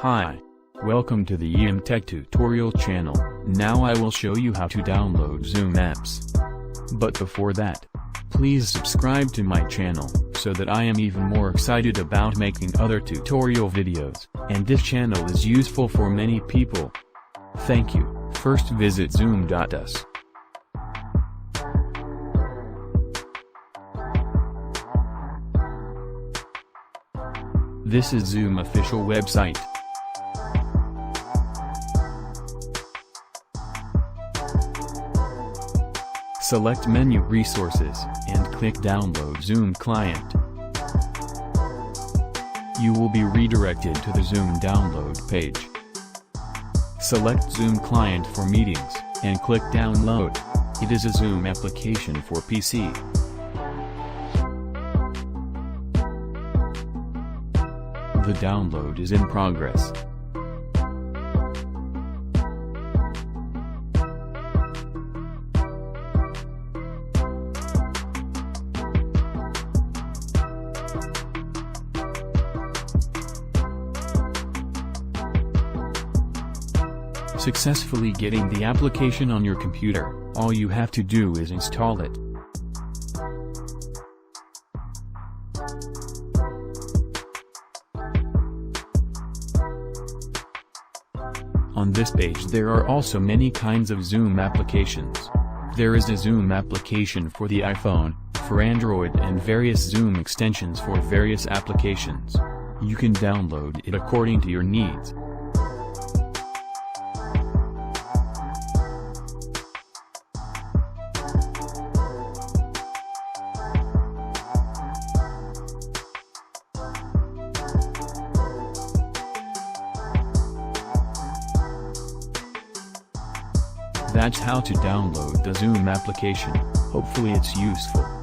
Hi. Welcome to the EMTech tutorial channel. Now I will show you how to download Zoom apps. But before that, please subscribe to my channel, so that I am even more excited about making other tutorial videos, and this channel is useful for many people. Thank you. First visit zoom.us. This is Zoom official website. Select menu resources, and click download Zoom client. You will be redirected to the Zoom download page. Select Zoom client for meetings, and click download. It is a Zoom application for PC. The download is in progress. Successfully getting the application on your computer, all you have to do is install it. On this page there are also many kinds of Zoom applications. There is a Zoom application for the iPhone, for Android, and various Zoom extensions for various applications. You can download it according to your needs. That's how to download the Zoom application. Hopefully it's useful.